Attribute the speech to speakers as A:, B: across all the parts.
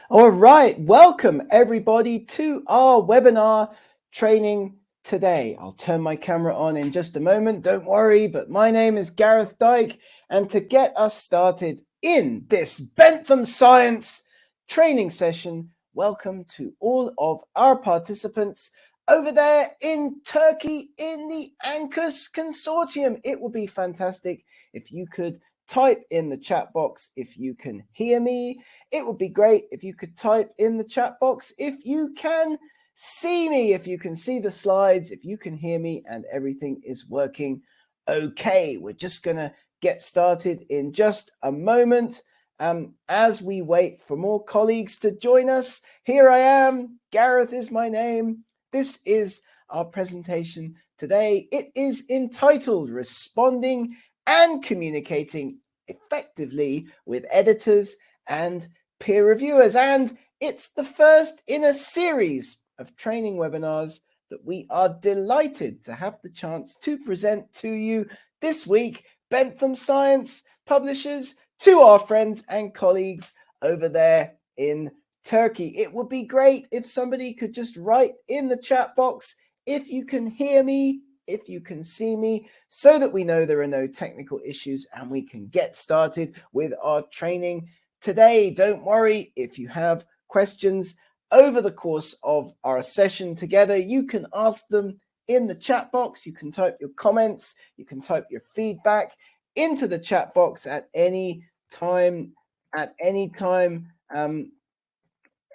A: All right, welcome everybody to our webinar training today. I'll turn my camera on in just a moment, don't worry, but my name is Gareth Dyke, and to get us started in this Bentham Science training session, welcome to all of our participants over there in Turkey in the ANCUS Consortium. It would be fantastic if you could type in the chat box if you can hear me. It would be great if you could type in the chat box if you can see me, if you can see the slides, if you can hear me and everything is working okay. We're just going to get started in just a moment. As we wait for more colleagues to join us, here I am. Gareth is my name. This is our presentation today. It is entitled Responding and Communicating Effectively with Editors and Peer Reviewers. And it's the first in a series of training webinars that we are delighted to have the chance to present to you this week. Bentham Science publishers, to our friends and colleagues over there in Turkey. It would be great if somebody could just write in the chat box if you can hear me, if you can see me, so that we know there are no technical issues and we can get started with our training today. Don't worry, if you have questions over the course of our session together, you can ask them in the chat box. You can type your comments, you can type your feedback into the chat box at any time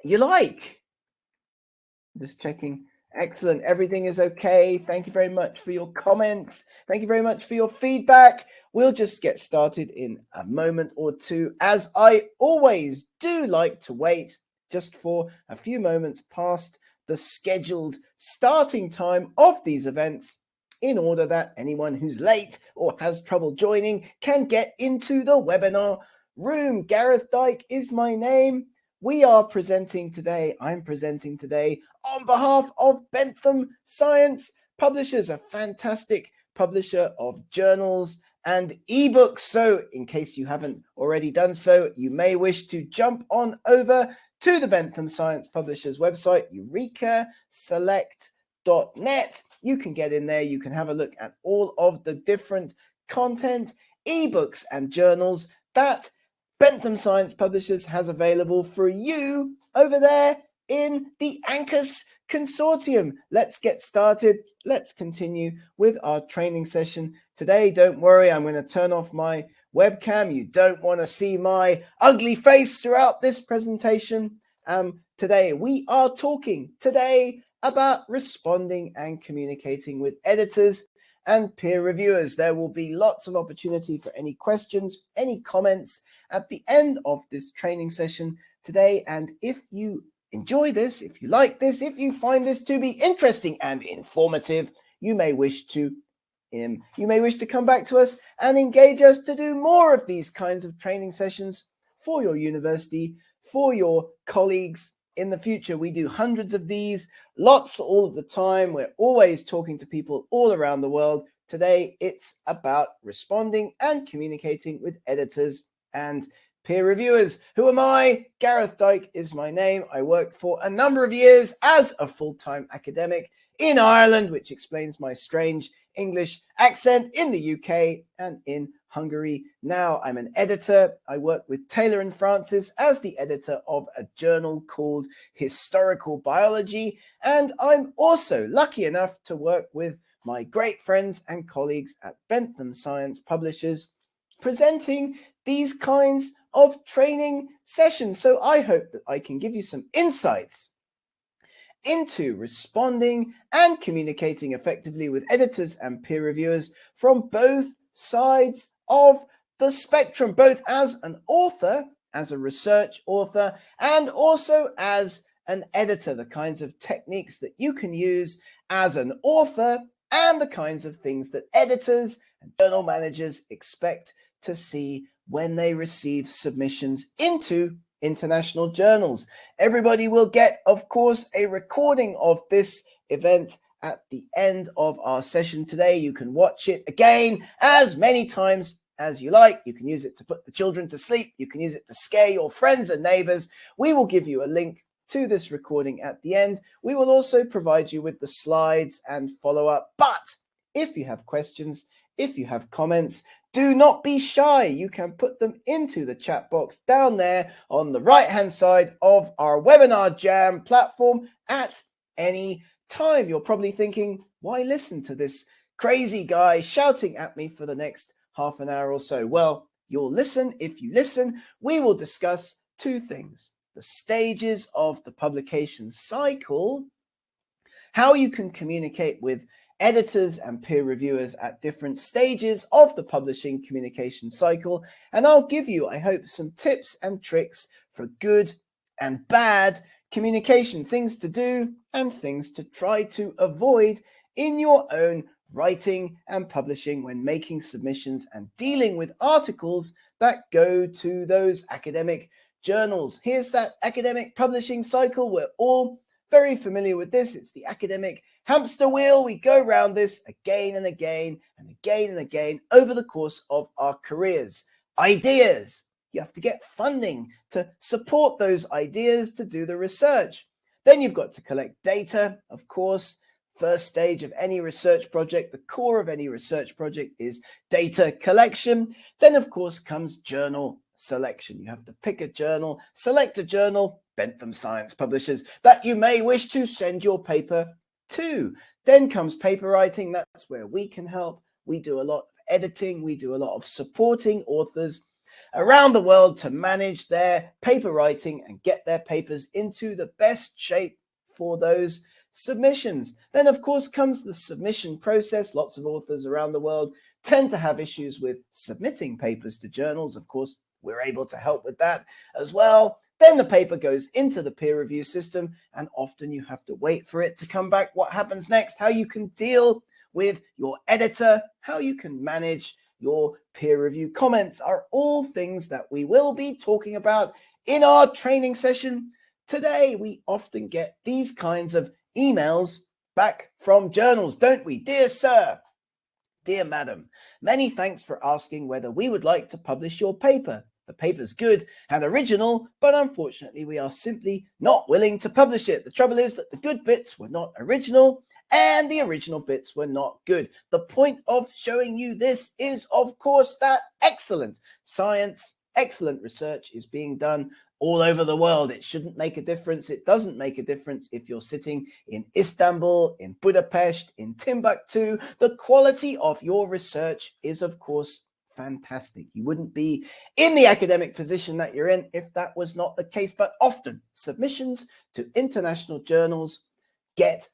A: you like. Just checking. Excellent. Everything is okay. Thank you very much for your comments. Thank you very much for your feedback. We'll just get started in a moment or two, as I always do like to wait just for a few moments past the scheduled starting time of these events, in order that anyone who's late or has trouble joining can get into the webinar room. Gareth Dyke is my name. We are presenting today, I'm presenting today on behalf of Bentham Science Publishers, a fantastic publisher of journals and ebooks. So in case you haven't already done so, you may wish to jump on over to the Bentham Science Publishers website, eurekaselect.net. You can get in there, you can have a look at all of the different content, ebooks and journals that Bentham Science Publishers has available for you over there in the ANCUS Consortium. Let's get started. Let's continue with our training session today. Don't worry, I'm going to turn off my webcam. You don't want to see my ugly face throughout this presentation. Today, we are talking today about responding and communicating with editors and peer reviewers. There will be lots of opportunity for any questions, any comments at the end of this training session today. And if you enjoy this, if you like this, if you find this to be interesting and informative, you may wish to come back to us and engage us to do more of these kinds of training sessions for your university, for your colleagues in the future. We do hundreds of these, lots all of the time. We're always talking to people all around the world. Today, it's about responding and communicating with editors and peer reviewers. Who am I? Gareth Dyke is my name. I worked for a number of years as a full-time academic in Ireland, which explains my strange English accent, in the UK and in Hungary. Now I'm an editor. I work with Taylor and Francis as the editor of a journal called Historical Biology. And I'm also lucky enough to work with my great friends and colleagues at Bentham Science Publishers, presenting these kinds of training sessions. So I hope that I can give you some insights into responding and communicating effectively with editors and peer reviewers from both sides of the spectrum, both as an author, as a research author, and also as an editor, the kinds of techniques that you can use as an author and the kinds of things that editors and journal managers expect to see when they receive submissions into international journals. Everybody will get, of course, a recording of this event at the end of our session today. You can watch it again as many times as you like. You can use it to put the children to sleep. You can use it to scare your friends and neighbors. We will give you a link to this recording at the end. We will also provide you with the slides and follow up. But if you have questions, if you have comments, do not be shy. You can put them into the chat box down there on the right-hand side of our Webinar Jam platform at any time. You're probably thinking, why listen to this crazy guy shouting at me for the next half an hour or so? Well, you'll listen. If you listen, we will discuss two things: the stages of the publication cycle, how you can communicate with editors and peer reviewers at different stages of the publishing communication cycle. And I'll give you, I hope, some tips and tricks for good and bad communication, things to do and things to try to avoid in your own writing and publishing when making submissions and dealing with articles that go to those academic journals. Here's that academic publishing cycle. We're all very familiar with this. It's the academic hamster wheel. We go around this again and again and again and again over the course of our careers. Ideas. You have to get funding to support those ideas to do the research. Then you've got to collect data, of course. First stage of any research project, the core of any research project is data collection. Then, of course, comes journal selection. You have to pick a journal, select a journal, Bentham Science publishers, that you may wish to send your paper to. Then comes paper writing. That's where we can help. We do a lot of editing. We do a lot of supporting authors around the world to manage their paper writing and get their papers into the best shape for those submissions. Then, of course, comes the submission process. Lots of authors around the world tend to have issues with submitting papers to journals. Of course, we're able to help with that as well. Then the paper goes into the peer review system, and often you have to wait for it to come back. What happens next? How you can deal with your editor, how you can manage your peer review comments are all things that we will be talking about in our training session. Today, we often get these kinds of emails back from journals, don't we? Dear sir, dear madam, many thanks for asking whether we would like to publish your paper. The paper's good and original, but unfortunately we are simply not willing to publish it. The trouble is that the good bits were not original and the original bits were not good. The point of showing you this is, of course, that excellent science, excellent research is being done all over the world. It shouldn't make a difference. It doesn't make a difference if you're sitting in Istanbul, in Budapest, in Timbuktu. The quality of your research is, of course, fantastic. You wouldn't be in the academic position that you're in if that was not the case. But often submissions to international journals get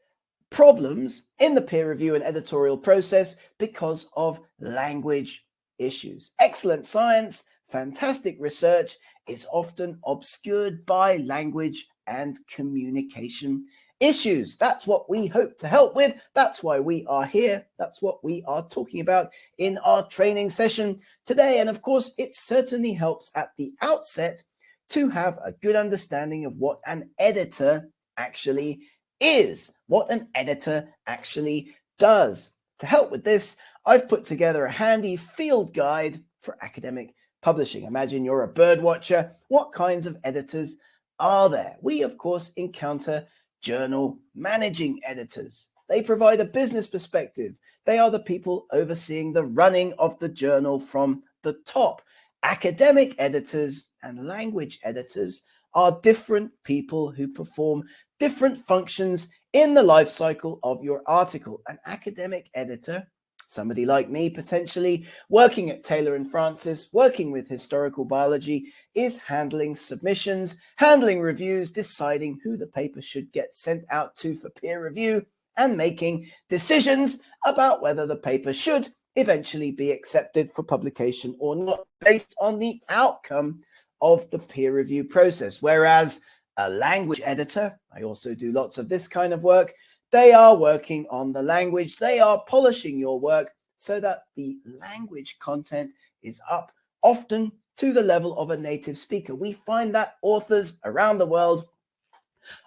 A: problems in the peer review and editorial process because of language issues. Excellent science, fantastic research is often obscured by language and communication issues. That's what we hope to help with. That's why we are here. That's what we are talking about in our training session today. And of course, it certainly helps at the outset to have a good understanding of what an editor actually is, what an editor actually does. To help with this, I've put together a handy field guide for academic publishing. Imagine you're a bird watcher. What kinds of editors are there? We, of course, encounter journal managing editors. They provide a business perspective. They are the people overseeing the running of the journal from the top. Academic editors and language editors are different people who perform different functions in the life cycle of your article. An academic editor, somebody like me, potentially working at Taylor and Francis, working with historical biology, is handling submissions, handling reviews, deciding who the paper should get sent out to for peer review, and making decisions about whether the paper should eventually be accepted for publication or not, based on the outcome of the peer review process. Whereas a language editor, I also do lots of this kind of work, they are working on the language. They are polishing your work so that the language content is up, often to the level of a native speaker. We find that authors around the world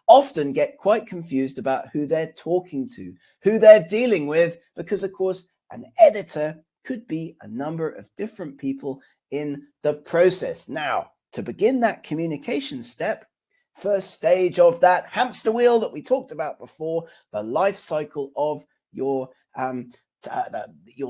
A: often get quite confused about who they're talking to, who they're dealing with, because, of course, an editor could be a number of different people in the process. Now, to begin that communication step, first stage of that hamster wheel that we talked about before, the life cycle of your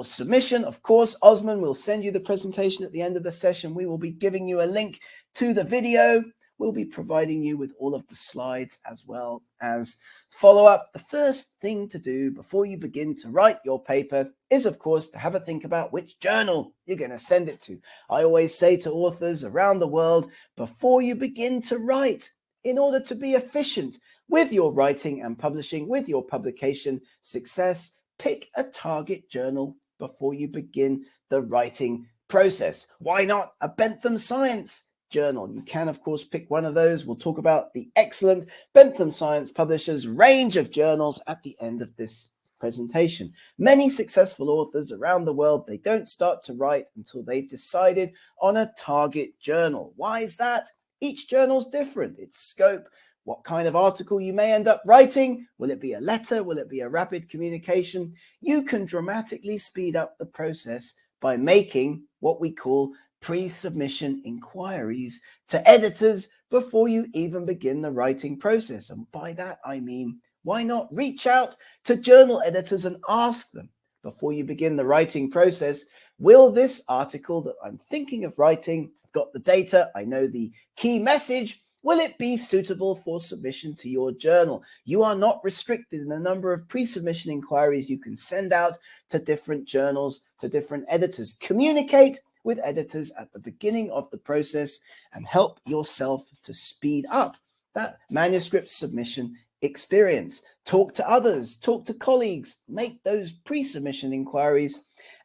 A: submission. Of course, Osman will send you the presentation at the end of the session. We will be giving you a link to the video. We'll be providing you with all of the slides as well as follow up. The first thing to do before you begin to write your paper is, of course, to have a think about which journal you're going to send it to. I always say to authors around the world, before you begin to write, in order to be efficient with your writing and publishing, with your publication success, pick a target journal before you begin the writing process. Why not a Bentham Science journal? You can, of course, pick one of those. We'll talk about the excellent Bentham Science publishers range of journals at the end of this presentation. Many successful authors around the world, they don't start to write until they've decided on a target journal. Why is that? Each journal's different. Its scope, what kind of article you may end up writing. Will it be a letter? Will it be a rapid communication? You can dramatically speed up the process by making what we call pre-submission inquiries to editors before you even begin the writing process. And by that, I mean, why not reach out to journal editors and ask them before you begin the writing process, will this article that I'm thinking of writing, I've got the data, I know the key message, will it be suitable for submission to your journal? You are not restricted in the number of pre-submission inquiries you can send out to different journals, to different editors. Communicate with editors at the beginning of the process and help yourself to speed up that manuscript submission experience. Talk to others, talk to colleagues, make those pre-submission inquiries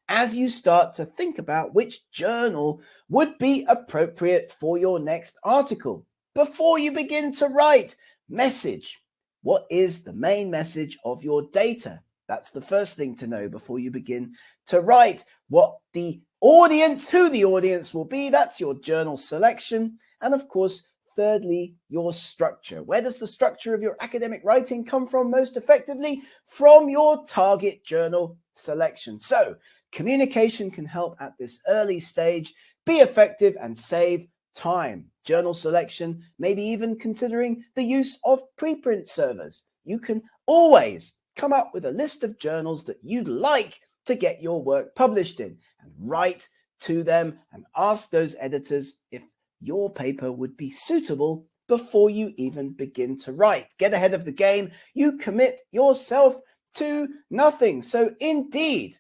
A: as you start to think about which journal would be appropriate for your next article. Before you begin to write, message. What is the main message of your data? That's the first thing to know before you begin to write. What the audience, who the audience will be, that's your journal selection. And of course, thirdly, your structure. Where does the structure of your academic writing come from most effectively? From your target journal selection. So communication can help at this early stage be effective and save time. Journal selection, maybe even considering the use of preprint servers. You can always come up with a list of journals that you'd like to get your work published in and write to them and ask those editors if your paper would be suitable before you even begin to write. Get ahead of the game. You commit yourself to nothing. So indeed,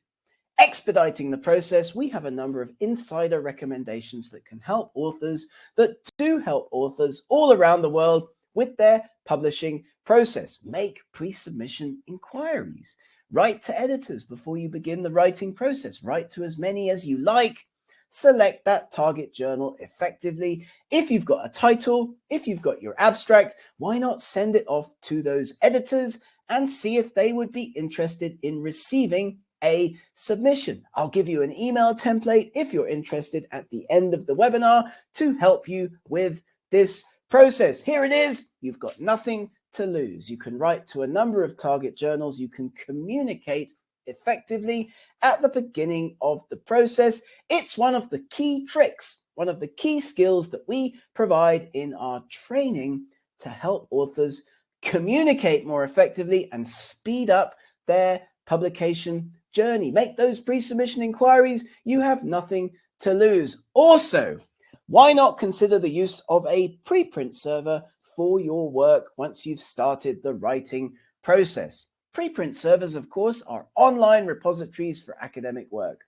A: expediting the process, we have a number of insider recommendations that can help authors, that do help authors all around the world with their publishing process. Make pre-submission inquiries. Write to editors before you begin the writing process. Write to as many as you like. Select that target journal effectively. If you've got a title, if you've got your abstract, why not send it off to those editors and see if they would be interested in receiving a submission. I'll give you an email template if you're interested at the end of the webinar to help you with this process. Here it is. You've got nothing to lose. You can write to a number of target journals. You can communicate effectively at the beginning of the process. It's one of the key tricks, one of the key skills that we provide in our training to help authors communicate more effectively and speed up their publication journey. Make those pre-submission inquiries. You have nothing to lose. Also, why not consider the use of a preprint server for your work once you've started the writing process? Preprint servers, of course, are online repositories for academic work.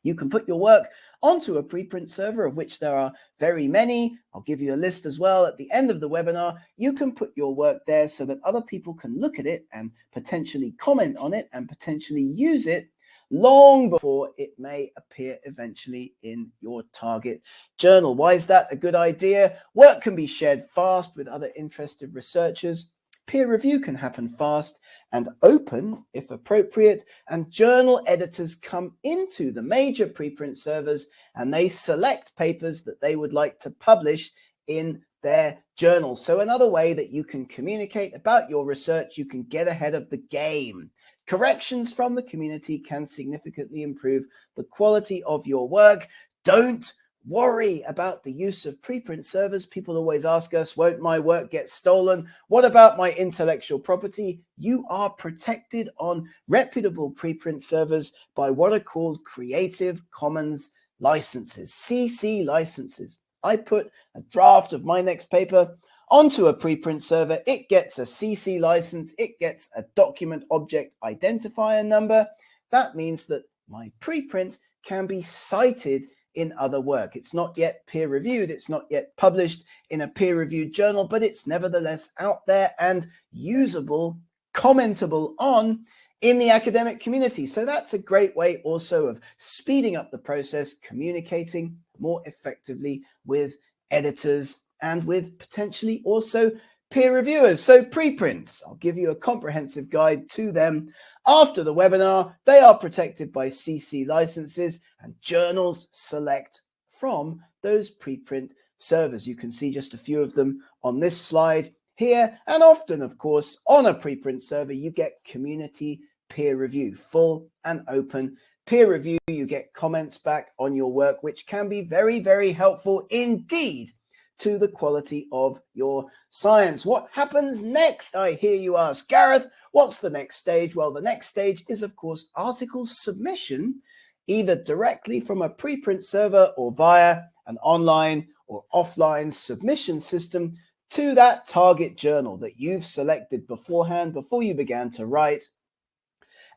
A: You can put your work onto a preprint server, of which there are very many. I'll give you a list as well at the end of the webinar. You can put your work there so that other people can look at it and potentially comment on it and potentially use it long before it may appear eventually in your target journal. Why is that a good idea? Work can be shared fast with other interested researchers. Peer review can happen fast and open if appropriate, and journal editors come into the major preprint servers and they select papers that they would like to publish in their journal. So another way that you can communicate about your research, you can get ahead of the game. Corrections from the community can significantly improve the quality of your work. Don't worry about the use of preprint servers. People always ask us, won't my work get stolen? What about my intellectual property? You are protected on reputable preprint servers by what are called Creative Commons licenses, CC licenses. I put a draft of my next paper onto a preprint server. It gets a CC license. It gets a document object identifier number. That means that my preprint can be cited in other work. It's not yet peer-reviewed. It's not yet published in a peer-reviewed journal, but it's nevertheless out there and usable, commentable on in the academic community. So that's a great way also of speeding up the process, communicating more effectively with editors and with potentially also peer reviewers. So preprints, I'll give you a comprehensive guide to them after the webinar. They are protected by CC licenses, and journals select from those preprint servers. You can see just a few of them on this slide here. And often, of course, on a preprint server, you get community peer review, full and open peer review. You get comments back on your work, which can be very, very helpful indeed to the quality of your science. What happens next, I hear you ask? Gareth, what's the next stage? Well, the next stage is, of course, article submission, either directly from a preprint server or via an online or offline submission system to that target journal that you've selected beforehand, before you began to write,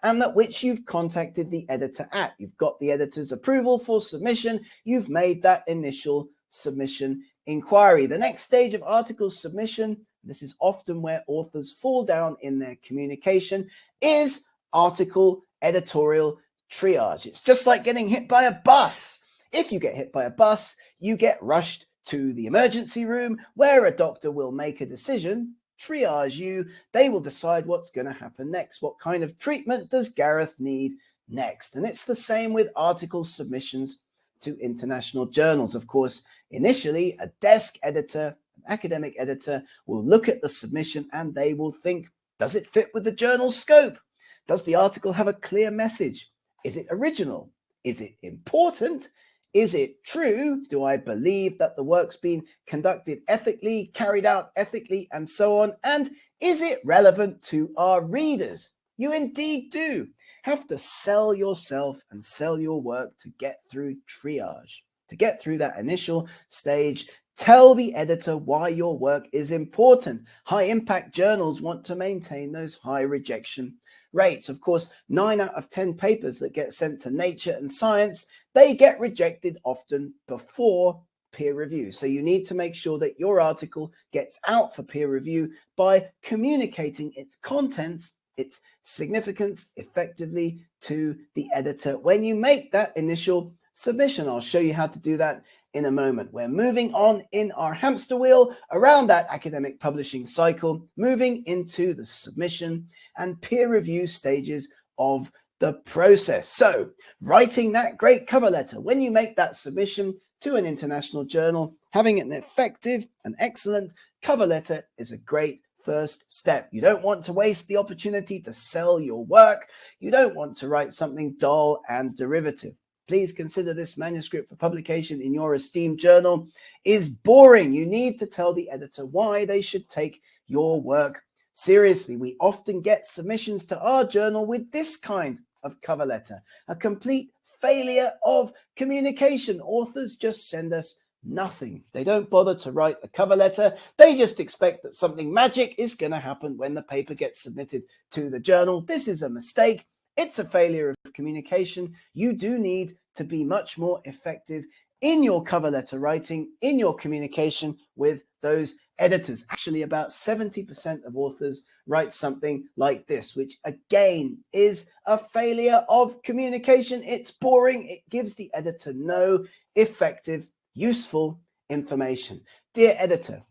A: and that which you've contacted the editor at. You've got the editor's approval for submission. You've made that initial submission inquiry. The next stage of article submission, this is often where authors fall down in their communication, is article editorial triage. It's just like getting hit by a bus. If you get hit by a bus, you get rushed to the emergency room where a doctor will make a decision, triage you. They will decide what's going to happen next. What kind of treatment does Gareth need next? And it's the same with article submissions to international journals. Of course, initially, a desk editor, an academic editor, will look at the submission and they will think, does it fit with the journal's scope? Does the article have a clear message? Is it original? Is it important? Is it true? Do I believe that the work's been conducted ethically, carried out ethically, and so on? And is it relevant to our readers? You indeed do have to sell yourself and sell your work to get through triage, to get through that initial stage. Tell the editor why your work is important. High impact journals want to maintain those high rejection rates. Of course, 9 out of 10 papers that get sent to Nature and Science, they get rejected often before peer review. So you need to make sure that your article gets out for peer review by communicating its contents, its significance effectively to the editor when you make that initial submission. I'll show you how to do that in a moment. We're moving on in our hamster wheel around that academic publishing cycle, moving into the submission and peer review stages of the process. So writing that great cover letter, when you make that submission to an international journal, having an effective and excellent cover letter is a great first step. You don't want to waste the opportunity to sell your work. You don't want to write something dull and derivative. Please consider this manuscript for publication in your esteemed journal is boring. You need to tell the editor why they should take your work seriously. We often get submissions to our journal with this kind of cover letter, a complete failure of communication. Authors just send us nothing. They don't bother to write a cover letter. They just expect that something magic is going to happen when the paper gets submitted to the journal. This is a mistake. It's a failure of communication. You do need to be much more effective in your cover letter writing, in your communication with those editors. Actually, about 70% of authors write something like this, which again is a failure of communication. It's boring. It gives the editor no effective, useful information. Dear editor,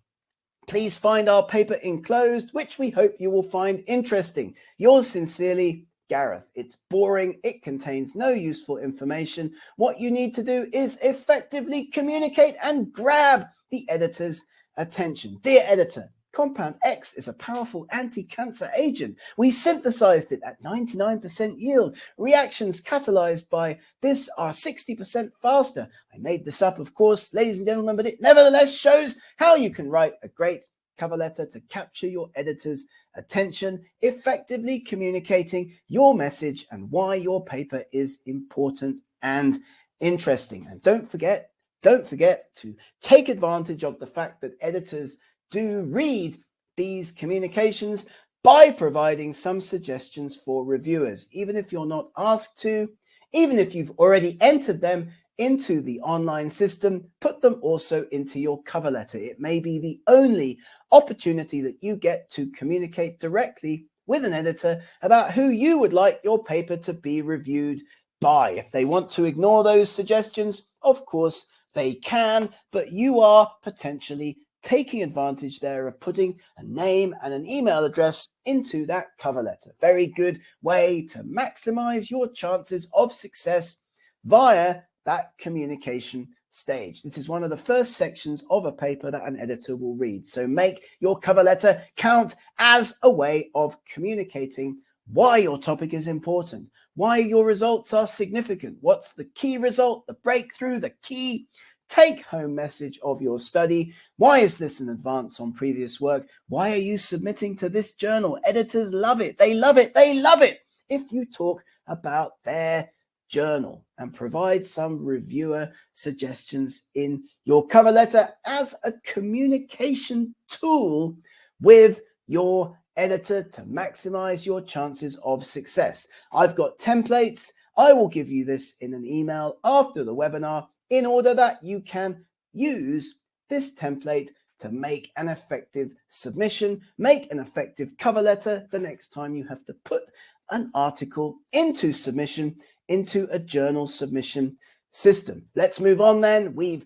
A: please find our paper enclosed, which we hope you will find interesting. Yours sincerely, Gareth. It's boring. It contains no useful information. What you need to do is effectively communicate and grab the editor's attention. Dear editor, Compound X is a powerful anti-cancer agent. We synthesized it at 99% yield. Reactions catalyzed by this are 60% faster. I made this up, of course, ladies and gentlemen, but it nevertheless shows how you can write a great cover letter to capture your editor's attention, effectively communicating your message and why your paper is important and interesting. And don't forget to take advantage of the fact that editors do read these communications by providing some suggestions for reviewers, even if you're not asked to, even if you've already entered them into the online system, put them also into your cover letter. It may be the only opportunity that you get to communicate directly with an editor about who you would like your paper to be reviewed by. If they want to ignore those suggestions, of course they can, but you are potentially taking advantage there of putting a name and an email address into that cover letter. Very good way to maximize your chances of success via that communication stage. This is one of the first sections of a paper that an editor will read. So make your cover letter count as a way of communicating why your topic is important, why your results are significant, what's the key result, the breakthrough, the key take-home message of your study. Why is this an advance on previous work? Why are you submitting to this journal? Editors love it. They love it. They love it if you talk about their journal and provide some reviewer suggestions in your cover letter as a communication tool with your editor to maximize your chances of success. I've got templates. I will give you this in an email after the webinar in order that you can use this template to make an effective submission, make an effective cover letter the next time you have to put an article into submission, into a journal submission system. Let's move on then. We've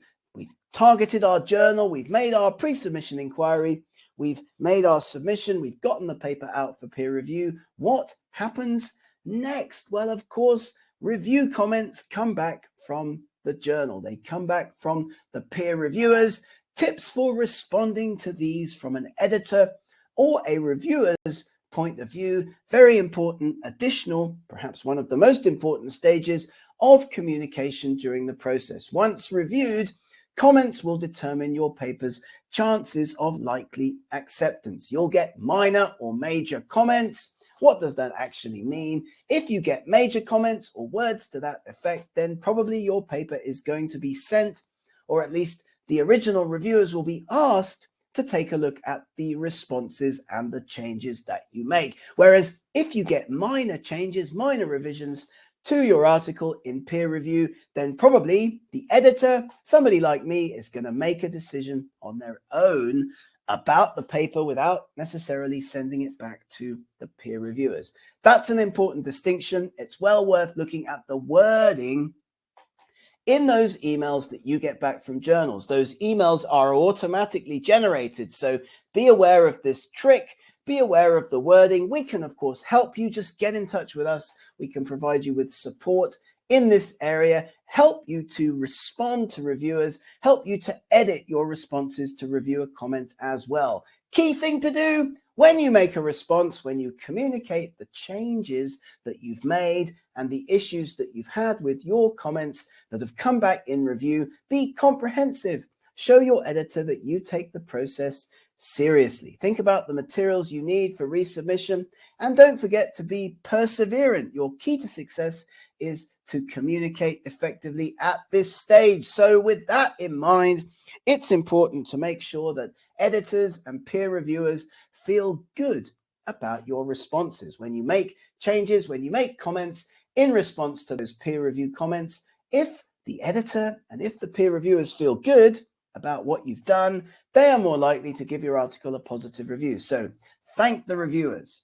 A: targeted our journal, we've made our pre-submission inquiry, we've made our submission, we've gotten the paper out for peer review. What happens next? Well, of course, review comments come back from the journal. They come back from the peer reviewers. Tips for responding to these from an editor or a reviewer's point of view. Very important, additional, perhaps one of the most important stages of communication during the process. Once reviewed, comments will determine your paper's chances of likely acceptance. You'll get minor or major comments. What does that actually mean? If you get major comments or words to that effect, then probably your paper is going to be sent, or at least the original reviewers will be asked to take a look at the responses and the changes that you make. Whereas if you get minor changes, minor revisions to your article in peer review, then probably the editor, somebody like me, is going to make a decision on their own about the paper without necessarily sending it back to the peer reviewers. That's an important distinction. It's well worth looking at the wording in those emails that you get back from journals. Those emails are automatically generated, so be aware of this trick. Be aware of the wording. We can, of course, help you. Just get in touch with us. We can provide you with support in this area, help you to respond to reviewers, help you to edit your responses to reviewer comments as well. Key thing to do when you make a response, when you communicate the changes that you've made and the issues that you've had with your comments that have come back in review, be comprehensive. Show your editor that you take the process seriously. Think about the materials you need for resubmission, and don't forget to be perseverant. Your key to success is to communicate effectively at this stage. So with that in mind, it's important to make sure that editors and peer reviewers feel good about your responses. When you make changes, when you make comments in response to those peer review comments, if the editor and if the peer reviewers feel good about what you've done, they are more likely to give your article a positive review. So thank the reviewers.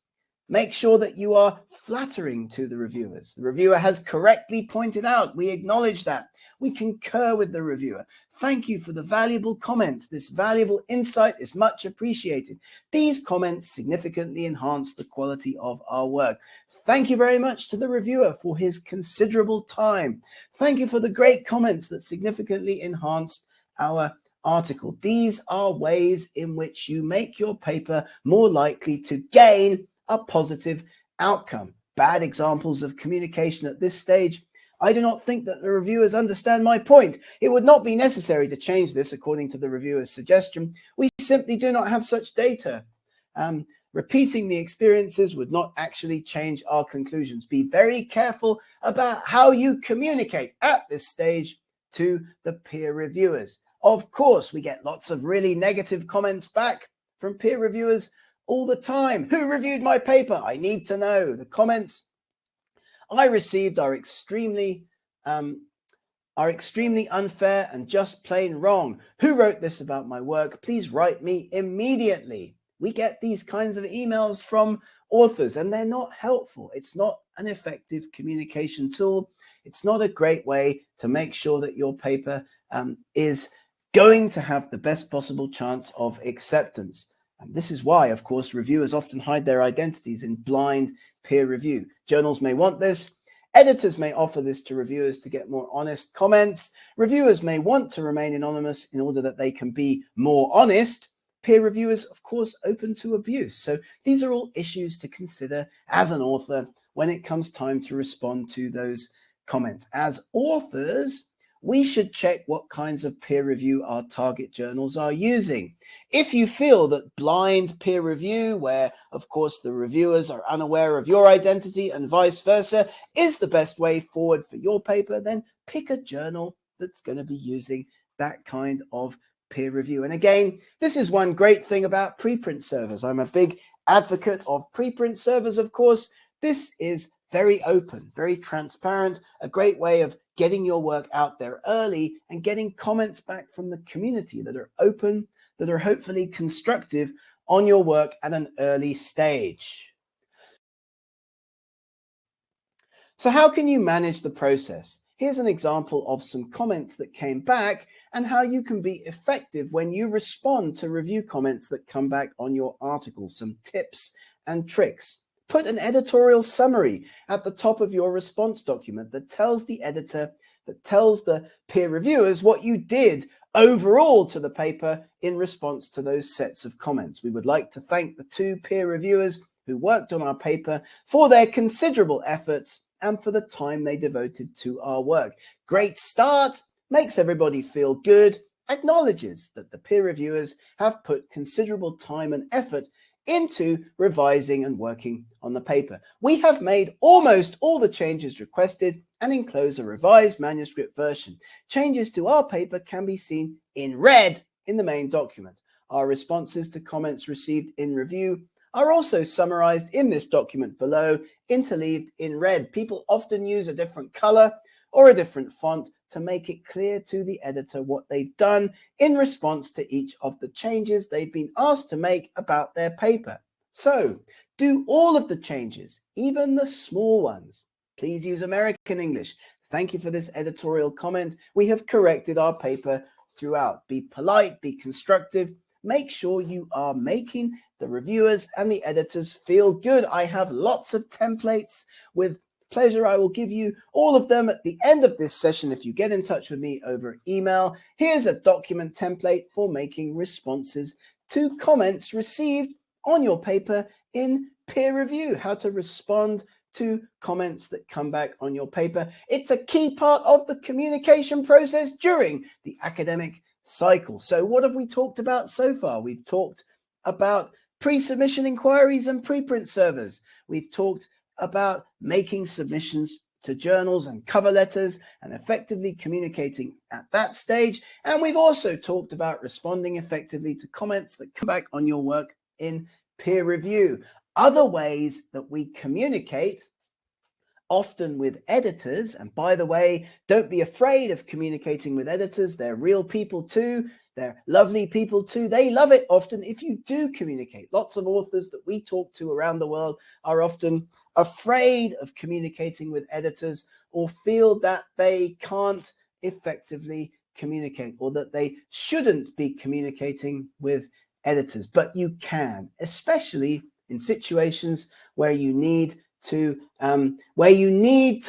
A: Make sure that you are flattering to the reviewers. The reviewer has correctly pointed out. We acknowledge that. We concur with the reviewer. Thank you for the valuable comments. This valuable insight is much appreciated. These comments significantly enhance the quality of our work. Thank you very much to the reviewer for his considerable time. Thank you for the great comments that significantly enhanced our article. These are ways in which you make your paper more likely to gain a positive outcome. Bad examples of communication at this stage. I do not think that the reviewers understand my point. It would not be necessary to change this according to the reviewer's suggestion. We simply do not have such data. Repeating the experiences would not actually change our conclusions. Be very careful about how you communicate at this stage to the peer reviewers. Of course, we get lots of really negative comments back from peer reviewers all the time. Who reviewed my paper? I need to know. The comments I received are extremely unfair and just plain wrong. Who wrote this about my work? Please write me immediately. We get these kinds of emails from authors and they're not helpful. It's not an effective communication tool. It's not a great way to make sure that your paper is going to have the best possible chance of acceptance. And this is why, of course, reviewers often hide their identities in blind peer review. Journals may want this. Editors may offer this to reviewers to get more honest comments. Reviewers may want to remain anonymous in order that they can be more honest. Peer reviewers, of course, open to abuse. So these are all issues to consider as an author when it comes time to respond to those comments. As authors, we should check what kinds of peer review our target journals are using. If you feel that blind peer review, where of course the reviewers are unaware of your identity and vice versa, is the best way forward for your paper, then pick a journal that's going to be using that kind of peer review. And again, this is one great thing about preprint servers. I'm a big advocate of preprint servers, of course. This is very open, very transparent, a great way of getting your work out there early and getting comments back from the community that are open, that are hopefully constructive on your work at an early stage. So how can you manage the process? Here's an example of some comments that came back and how you can be effective when you respond to review comments that come back on your article, some tips and tricks. Put an editorial summary at the top of your response document that tells the editor, that tells the peer reviewers what you did overall to the paper in response to those sets of comments. We would like to thank the 2 peer reviewers who worked on our paper for their considerable efforts and for the time they devoted to our work. Great start, makes everybody feel good, acknowledges that the peer reviewers have put considerable time and effort into revising and working on the paper. We have made almost all the changes requested and enclose a revised manuscript version. Changes to our paper can be seen in red in the main document. Our responses to comments received in review are also summarized in this document below, interleaved in red. People often use a different color or a different font to make it clear to the editor what they've done in response to each of the changes they've been asked to make about their paper. So, do all of the changes, even the small ones. Please use American English. Thank you for this editorial comment. We have corrected our paper throughout. Be polite, be constructive. Make sure you are making the reviewers and the editors feel good. I have lots of templates. With pleasure, I will give you all of them at the end of this session if you get in touch with me over email. Here's a document template for making responses to comments received on your paper in peer review, how to respond to comments that come back on your paper. It's a key part of the communication process during the academic cycle. So what have we talked about so far? We've talked about pre-submission inquiries and preprint servers. We've talked about making submissions to journals and cover letters and effectively communicating at that stage. And we've also talked about responding effectively to comments that come back on your work in peer review. Other ways that we communicate, often with editors, and by the way, don't be afraid of communicating with editors. They're real people too. They're lovely people too. They love it often if you do communicate. Lots of authors that we talk to around the world are often afraid of communicating with editors or feel that they can't effectively communicate or that they shouldn't be communicating with editors. But you can, especially in situations where you need to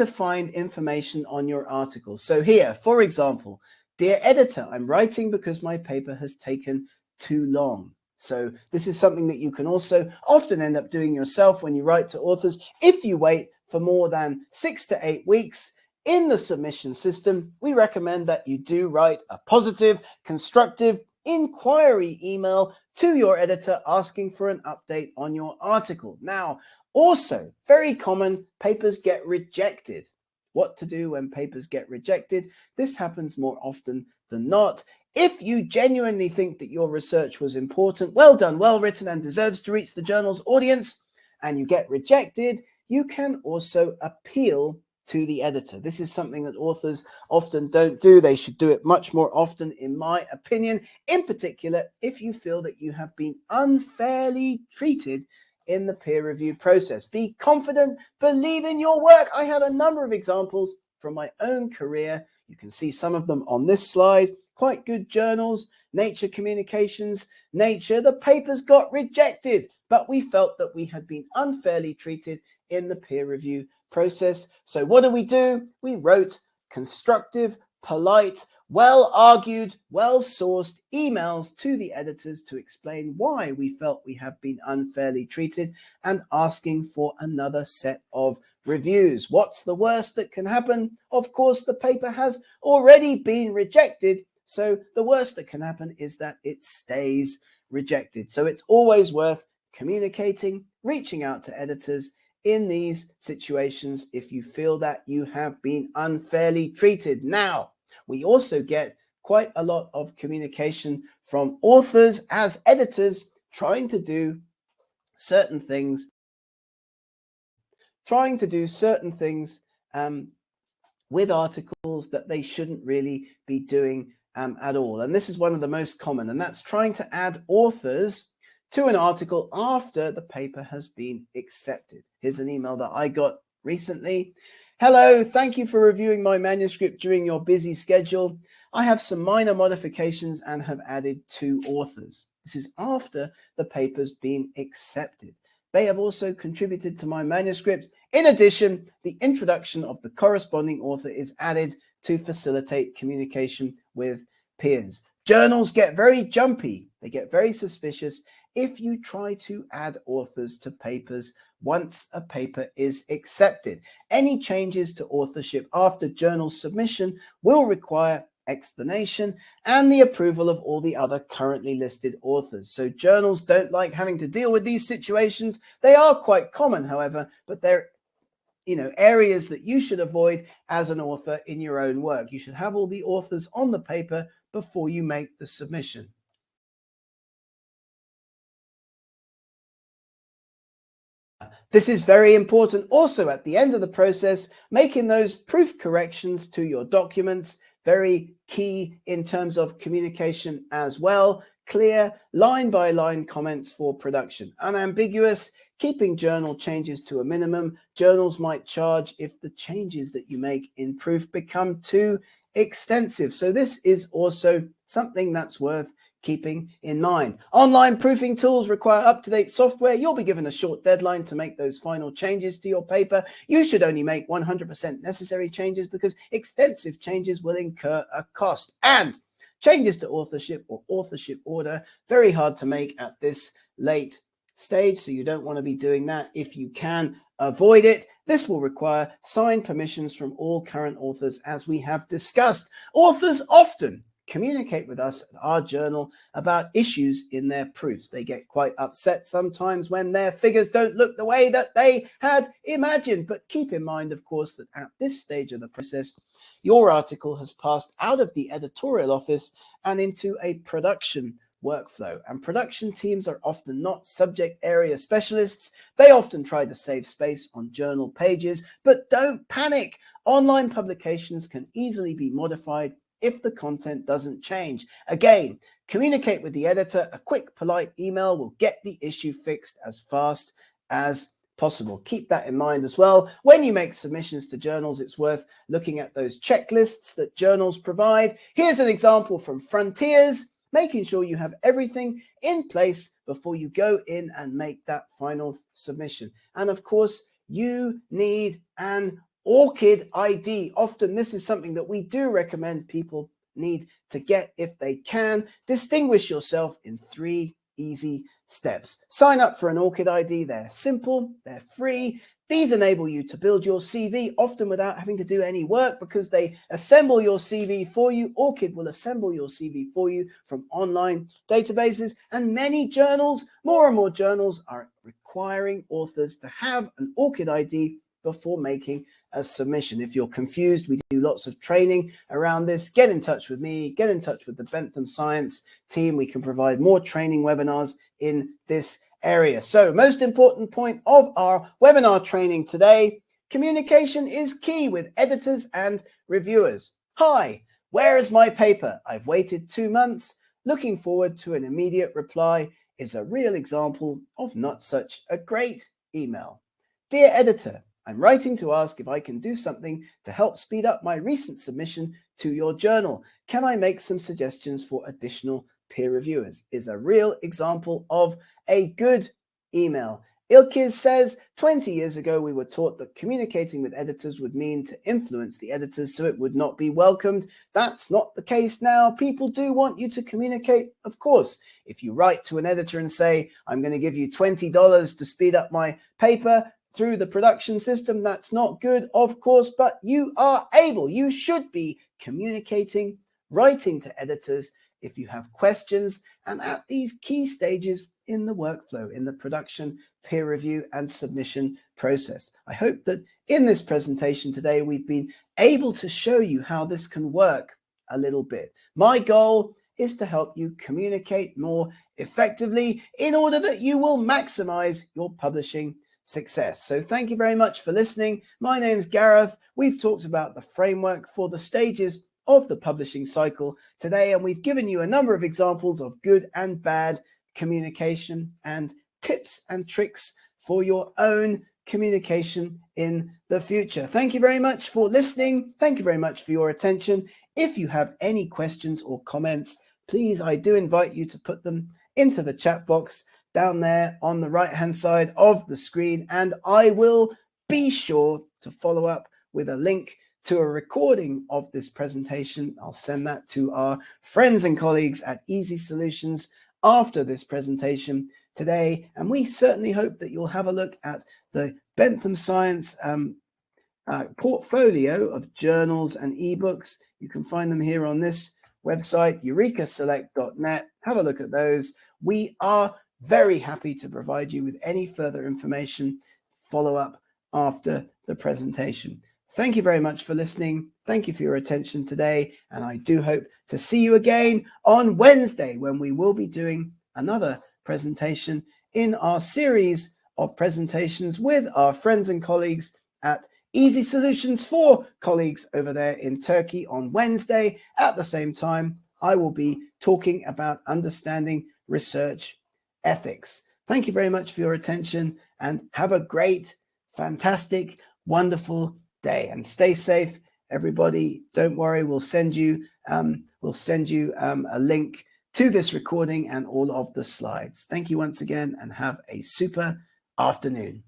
A: find information on your article. So here, for example, Dear editor, I'm writing because my paper has taken too long. So this is something that you can also often end up doing yourself when you write to authors. If you wait for more than 6 to 8 weeks in the submission system, we recommend that you do write a positive, constructive inquiry email to your editor asking for an update on your article. Now, also very common, papers get rejected. What to do when papers get rejected? This happens more often than not. If you genuinely think that your research was important, well done, well written, and deserves to reach the journal's audience, and you get rejected, you can also appeal to the editor. This is something that authors often don't do. They should do it much more often, in my opinion, in particular, if you feel that you have been unfairly treated in the peer review process. Be confident, believe in your work. I have a number of examples from my own career. You can see some of them on this slide. Quite good journals, Nature Communications, Nature. The papers got rejected, but we felt that we had been unfairly treated in the peer review process. So what do? We wrote constructive, polite, well-argued, well-sourced emails to the editors to explain why we felt we have been unfairly treated and asking for another set of reviews. What's the worst that can happen? Of course, the paper has already been rejected, so the worst that can happen is that it stays rejected. So it's always worth communicating, reaching out to editors in these situations if you feel that you have been unfairly treated. Now, we also get quite a lot of communication from authors as editors trying to do certain things with articles that they shouldn't really be doing at all. And this is one of the most common, and that's trying to add authors to an article after the paper has been accepted. Here's an email that I got recently. Hello, thank you for reviewing my manuscript during your busy schedule. I have some minor modifications and have added 2 authors. This is after the paper's been accepted. They have also contributed to my manuscript. In addition, the introduction of the corresponding author is added to facilitate communication with peers. Journals get very jumpy. They get very suspicious if you try to add authors to papers once a paper is accepted. Any changes to authorship after journal submission will require explanation and the approval of all the other currently listed authors. So journals don't like having to deal with these situations. They are quite common, however, but they're areas that you should avoid as an author in your own work. You should have all the authors on the paper before you make the submission. This is very important also at the end of the process, making those proof corrections to your documents, very key in terms of communication as well. Clear line-by-line comments for production. Unambiguous, keeping journal changes to a minimum. Journals might charge if the changes that you make in proof become too extensive. So this is also something that's worth keeping in mind. Online proofing tools require up-to-date software. You'll be given a short deadline to make those final changes to your paper. You should only make 100% necessary changes because extensive changes will incur a cost. And changes to authorship or authorship order, very hard to make at this late stage, so you don't want to be doing that. If you can avoid it, this will require signed permissions from all current authors, as we have discussed. Authors often communicate with us at our journal about issues in their proofs. They get quite upset sometimes when their figures don't look the way that they had imagined. But keep in mind, of course, that at this stage of the process, your article has passed out of the editorial office and into a production workflow. And production teams are often not subject area specialists. They often try to save space on journal pages, but don't panic. Online publications can easily be modified if the content doesn't change. Again, communicate with the editor. A quick, polite email will get the issue fixed as fast as possible. Keep that in mind as well. When you make submissions to journals, it's worth looking at those checklists that journals provide. Here's an example from Frontiers, making sure you have everything in place before you go in and make that final submission. And of course, you need an ORCID ID. Often this is something that we do recommend people need to get if they can. Distinguish yourself in 3 easy steps. Sign up for an ORCID ID. They're simple, they're free. These enable you to build your CV, often without having to do any work, because they assemble your CV for you. ORCID will assemble your CV for you from online databases, and many journals, more and more journals, are requiring authors to have an ORCID ID before making a submission. If you're confused, we do lots of training around this. Get in touch with me, get in touch with the Bentham Science team. We can provide more training webinars in this area. So, most important point of our webinar training today: communication is key with editors and reviewers. Hi, where is my paper? I've waited 2 months. Looking forward to an immediate reply is a real example of not such a great email. Dear editor, I'm writing to ask if I can do something to help speed up my recent submission to your journal. Can I make some suggestions for additional peer reviewers? Is a real example of a good email. Ilkiz says, 20 years ago, we were taught that communicating with editors would mean to influence the editors so it would not be welcomed. That's not the case now. People do want you to communicate, of course. If you write to an editor and say, I'm going to give you $20 to speed up my paper through the production system, that's not good, of course, but you are able, you should be communicating, writing to editors if you have questions, and at these key stages in the workflow, in the production, peer review, and submission process. I hope that in this presentation today, we've been able to show you how this can work a little bit. My goal is to help you communicate more effectively in order that you will maximize your publishing success. So thank you very much for listening. My name's Gareth. We've talked about the framework for the stages of the publishing cycle today, and we've given you a number of examples of good and bad communication and tips and tricks for your own communication in the future. Thank you very much for listening. Thank you very much for your attention. If you have any questions or comments, please, I do invite you to put them into the chat box down there on the right hand side of the screen, and I will be sure to follow up with a link to a recording of this presentation. I'll send that to our friends and colleagues at Easy Solutions after this presentation today, and we certainly hope that you'll have a look at the Bentham Science portfolio of journals and ebooks. You can find them here on this website, eurekaselect.net. Have a look at those. We are very happy to provide you with any further information, follow up after the presentation. Thank you very much for listening. Thank you for your attention today. And I do hope to see you again on Wednesday, when we will be doing another presentation in our series of presentations with our friends and colleagues at Easy Solutions for colleagues over there in Turkey on Wednesday. At the same time, I will be talking about understanding research ethics. Thank you very much for your attention, and have a great, fantastic, wonderful day, and stay safe, everybody. Don't worry, we'll send you a link to this recording and all of the slides. Thank you once again, and have a super afternoon.